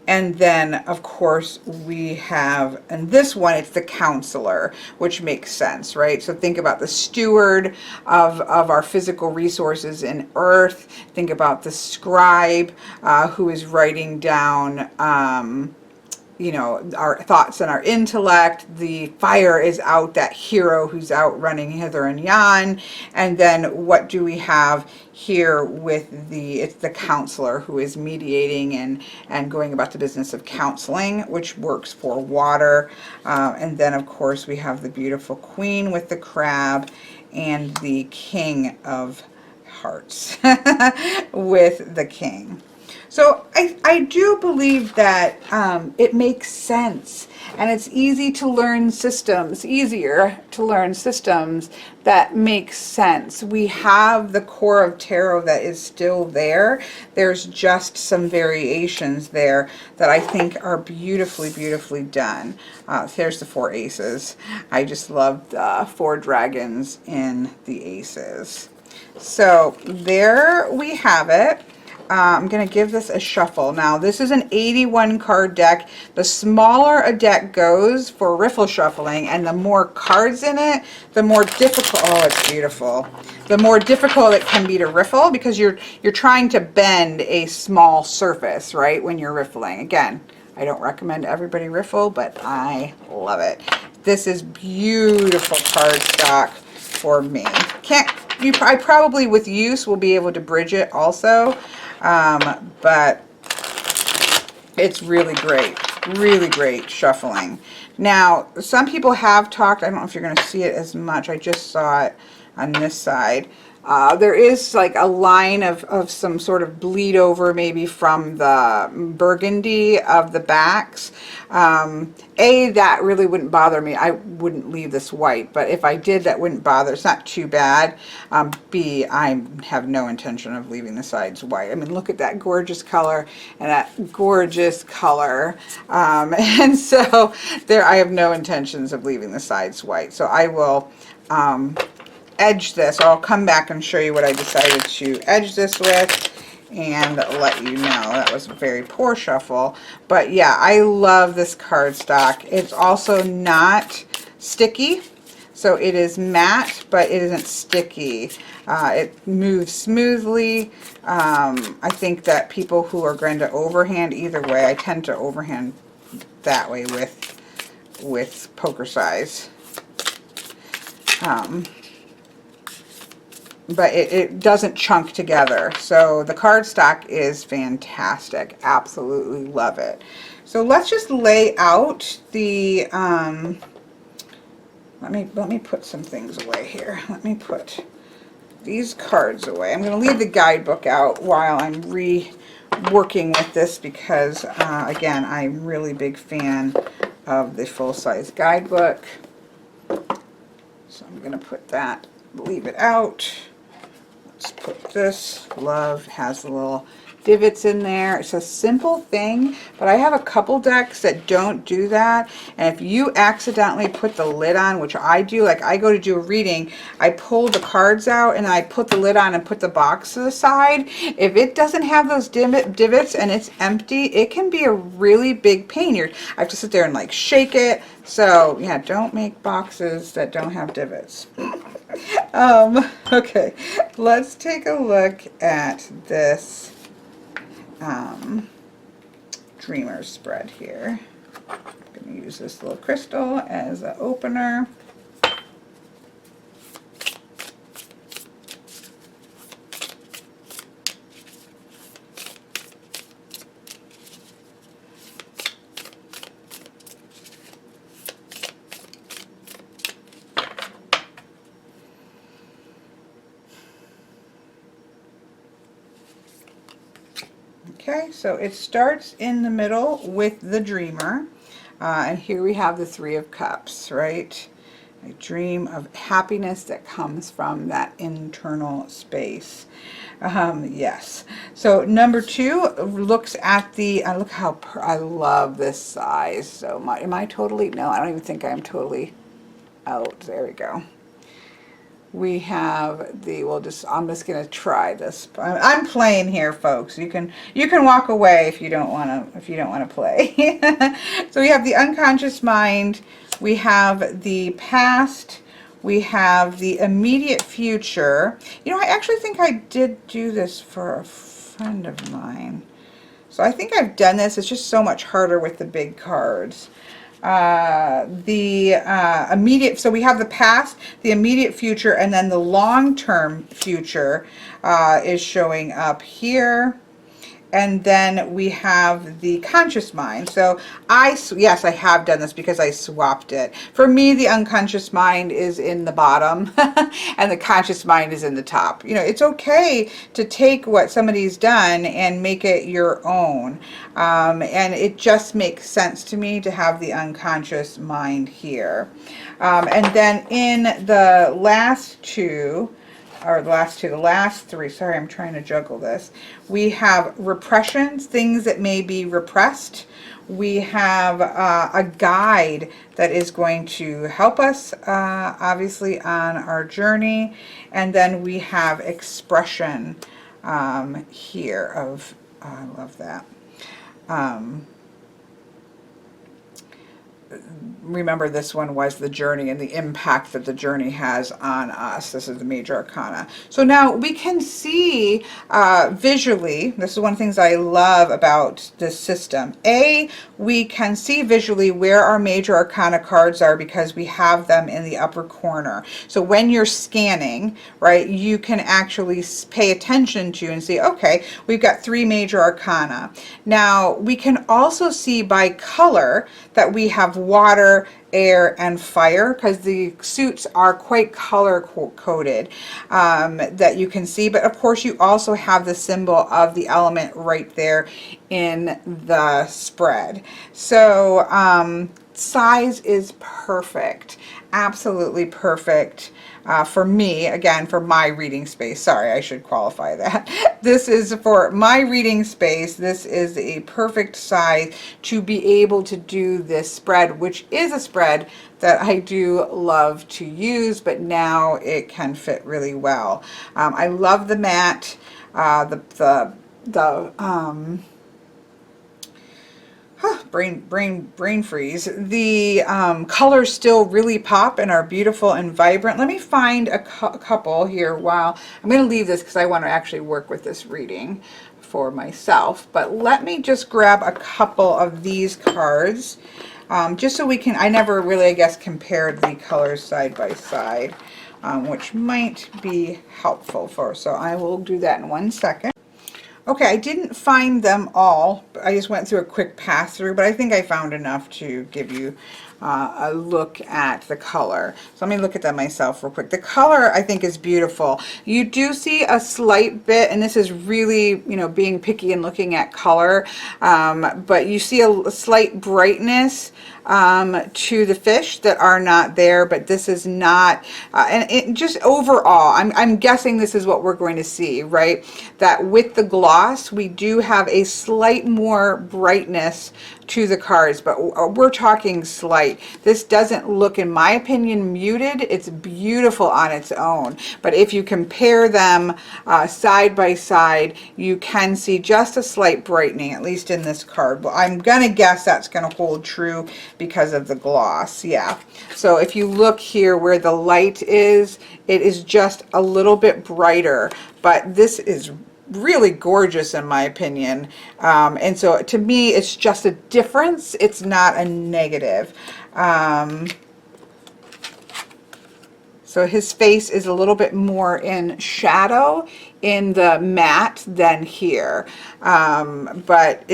And then, of course, we have, and this one, it's the counselor, which makes sense, right? So think about the steward of our physical resources in earth. Think about the scribe who is writing down, you know, our thoughts and our intellect. The fire is out, that hero who's out running hither and yon. And then what do we have here with it's the counselor who is mediating and going about the business of counseling, which works for water. And then, of course, we have the beautiful queen with the crab and the king of hearts with the king. So I do believe that it makes sense, and it's easy to learn systems, easier to learn systems that make sense. We have the core of tarot that is still there. There's just some variations there that I think are beautifully, beautifully done. There's the 4 aces. I just love the 4 dragons in the aces. So there we have it. I'm going to give this a shuffle. Now, this is an 81 card deck. The smaller a deck goes for riffle shuffling, and the more cards in it, the more difficult. Oh, it's beautiful. The more difficult it can be to riffle, because you're trying to bend a small surface, right, when you're riffling. Again, I don't recommend everybody riffle, but I love it. This is beautiful cardstock for me. I probably with use will be able to bridge it also. But it's really great shuffling. Now, some people have talked, I don't know if you're going to see it as much, I just saw it on this side. There is like a line of some sort of bleed over maybe from the burgundy of the backs. That really wouldn't bother me. I wouldn't leave this white, but if I did, that wouldn't bother. It's not too bad. B, I have no intention of leaving the sides white. I mean, look at that gorgeous color and that gorgeous color. And so there, I have no intentions of leaving the sides white. So I will edge this. I'll come back and show you what I decided to edge this with and let you know. That was a very poor shuffle, but yeah, I love this cardstock. It's also not sticky, so it is matte, but it isn't sticky. It moves smoothly. I think that people who are going to overhand, either way, I tend to overhand that way with poker size. But it doesn't chunk together. So the cardstock is fantastic. Absolutely love it. So let's just lay out the, let me put some things away here. Let me put these cards away. I'm going to leave the guidebook out while I'm reworking with this because, again, I'm really big fan of the full-size guidebook. So I'm going to put that, leave it out. Let's put this. Love has the little divots in there. It's a simple thing, but I have a couple decks that don't do that. And if you accidentally put the lid on, which I do, like I go to do a reading, I pull the cards out and I put the lid on and put the box to the side. If it doesn't have those divots and it's empty, it can be a really big pain. I have to sit there and like shake it. So yeah, don't make boxes that don't have divots. Okay, let's take a look at this dreamer spread here. I'm going to use this little crystal as an opener. So it starts in the middle with the dreamer. And here we have the Three of Cups, right? A dream of happiness that comes from that internal space. Yes. So number 2 looks at the, look how, I love this size so much. Am I totally, no, I don't even think I'm totally out. There we go. We have the, I'm just going to try this. I'm playing here, folks. You can walk away if you don't want to play. So we have the unconscious mind, we have the past, we have the immediate future. You know, I actually think I did do this for a friend of mine. So I think I've done this. It's just so much harder with the big cards. The immediate, so we have the past, the immediate future, and then the long-term future is showing up here. And then we have the conscious mind. So yes, I have done this because I swapped it. For me, the unconscious mind is in the bottom and the conscious mind is in the top. You know, it's okay to take what somebody's done and make it your own. And it just makes sense to me to have the unconscious mind here. And then in the last two, or the last three, sorry, I'm trying to juggle this. We have repressions, things that may be repressed. We have a guide that is going to help us, obviously, on our journey. And then we have expression here of, I love that. Remember, this one was the journey and the impact that the journey has on us. This is the major arcana. So now we can see visually, this is one of the things I love about this system. We can see visually where our major arcana cards are because we have them in the upper corner. So when you're scanning, right, you can actually pay attention to and see, okay, we've got 3 major arcana. Now we can also see by color that we have water, air, and fire, because the suits are quite color coded that you can see. But of course you also have the symbol of the element right there in the spread. So size is perfect, absolutely perfect. For me, again, for my reading space. Sorry, I should qualify that. This is for my reading space. This is a perfect size to be able to do this spread, which is a spread that I do love to use, but now it can fit really well. I love the mat, brain freeze. The colors still really pop and are beautiful and vibrant. Let me find a couple here while I'm going to leave this because I want to actually work with this reading for myself. But let me just grab a couple of these cards just so we can, I never really, I guess, compared the colors side by side, which might be helpful for us. So I will do that in 1 second. Okay, I didn't find them all. I just went through a quick pass through, but I think I found enough to give you a look at the color. So let me look at them myself real quick. The color, I think, is beautiful. You do see a slight bit, and this is really, you know, being picky and looking at color, but you see a slight brightness to the fish that are not there, but this is not, and it just overall, I'm guessing this is what we're going to see, right? That with the gloss, we do have a slight more brightness to the cards, but we're talking slight. This doesn't look, in my opinion, muted. It's beautiful on its own, but if you compare them side by side, you can see just a slight brightening, at least in this card. Well, I'm gonna guess that's gonna hold true because of the gloss. Yeah, so if you look here where the light is, it is just a little bit brighter, but this is really gorgeous in my opinion, and so to me it's just a difference, it's not a negative. So his face is a little bit more in shadow in the matte than here, but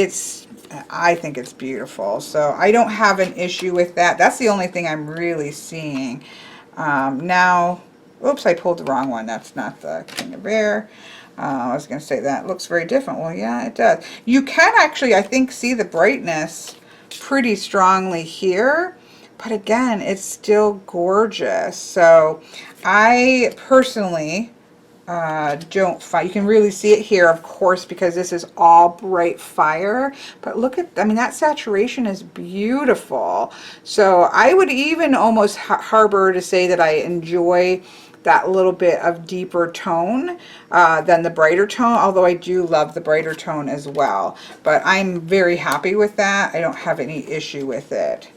I think it's beautiful, so I don't have an issue with that. That's the only thing I'm really seeing. Now, oops, I pulled the wrong one. That's not the King of Air. I was going to say that looks very different. Well, yeah, it does. You can actually, I think, see the brightness pretty strongly here, but again, it's still gorgeous. So I personally don't find, you can really see it here, of course, because this is all bright fire, but look at, I mean, that saturation is beautiful. So I would even almost harbor to say that I enjoy that little bit of deeper tone than the brighter tone, although I do love the brighter tone as well. But I'm very happy with that. I don't have any issue with it.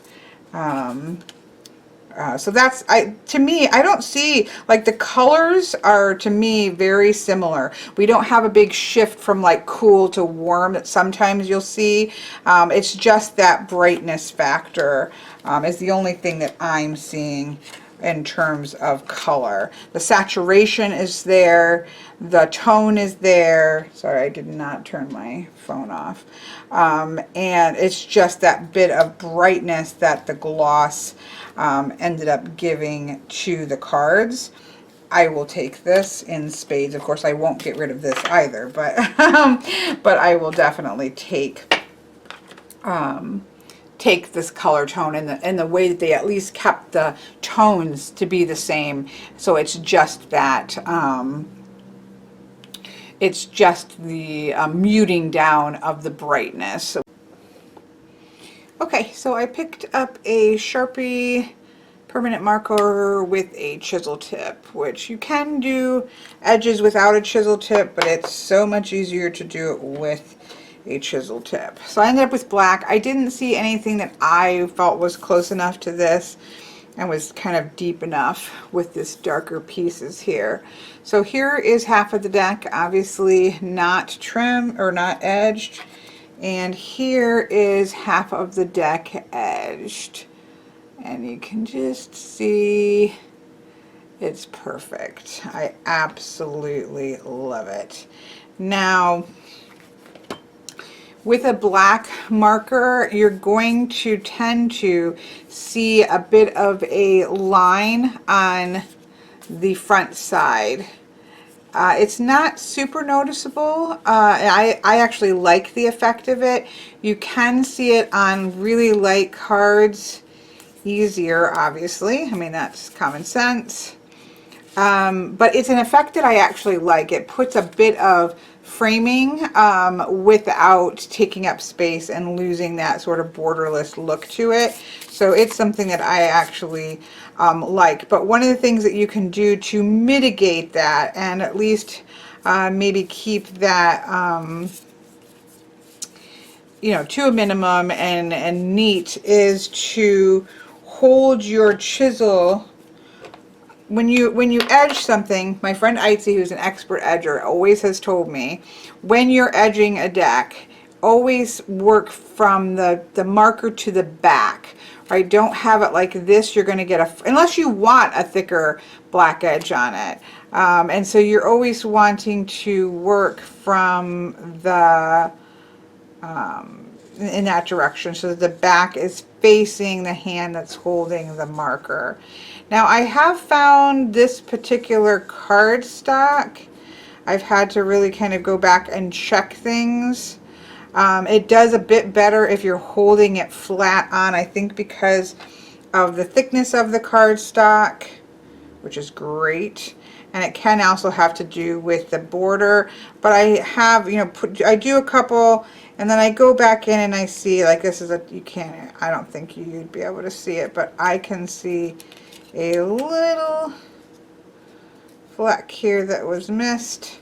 So that's, to me, I don't see, like, the colors are, to me, very similar. We don't have a big shift from, like, cool to warm that sometimes you'll see. It's just that brightness factor is the only thing that I'm seeing in terms of color. The saturation is there, the tone is there. Sorry, I did not turn my phone off. And it's just that bit of brightness that the gloss ended up giving to the cards. I will take this in spades. Of course, I won't get rid of this either, but but I will definitely take this color tone and the way that they at least kept the tones to be the same. So it's just that, it's just the muting down of the brightness. Okay, so I picked up a Sharpie permanent marker with a chisel tip, which you can do edges without a chisel tip, but it's so much easier to do it with a chisel tip. So I ended up with black. I didn't see anything that I felt was close enough to this and was kind of deep enough with this darker pieces here. So here is half of the deck, obviously not trim or not edged, and here is half of the deck edged, and you can just see it's perfect. I absolutely love it. Now, with a black marker, you're going to tend to see a bit of a line on the front side. It's not super noticeable. I actually like the effect of it. You can see it on really light cards easier, obviously. I mean, that's common sense. But it's an effect that I actually like. It puts a bit of framing without taking up space and losing that sort of borderless look to it. So it's something that I actually like. But one of the things that you can do to mitigate that and at least maybe keep that you know, to a minimum and neat is to hold your chisel. When you edge something, my friend Itzy, who's an expert edger, always has told me, when you're edging a deck, always work from the marker to the back, right? Don't have it like this. You're going to get unless you want a thicker black edge on it. And so you're always wanting to work from the, in that direction, so that the back is facing the hand that's holding the marker. Now, I have found this particular cardstock, I've had to really kind of go back and check things. It does a bit better if you're holding it flat on, I think because of the thickness of the cardstock, which is great. And it can also have to do with the border. But I have, you know, I do a couple, and then I go back in and I see, like, this is you can't, I don't think you'd be able to see it, but I can see a little fleck here that was missed.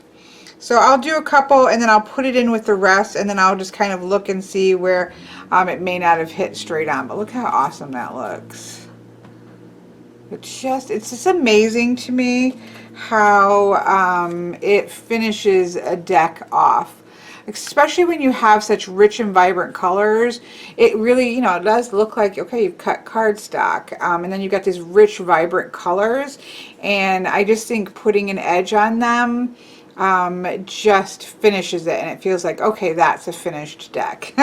So I'll do a couple and then I'll put it in with the rest, and then I'll just kind of look and see where it may not have hit straight on. But look how awesome that looks. It's just amazing to me how it finishes a deck off. Especially when you have such rich and vibrant colors, it really, you know, it does look like, okay, you've cut cardstock, and then you've got these rich, vibrant colors, and I just think putting an edge on them just finishes it, and it feels like, okay, that's a finished deck.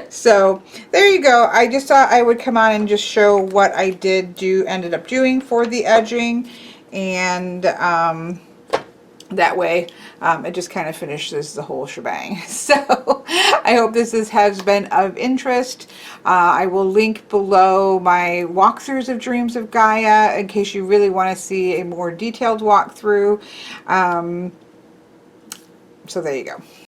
So there you go. I just thought I would come on and just show what I ended up doing for the edging, and that way it just kind of finishes the whole shebang. So I hope has been of interest. I will link below my walkthroughs of Dreams of Gaia in case you really want to see a more detailed walkthrough. So there you go.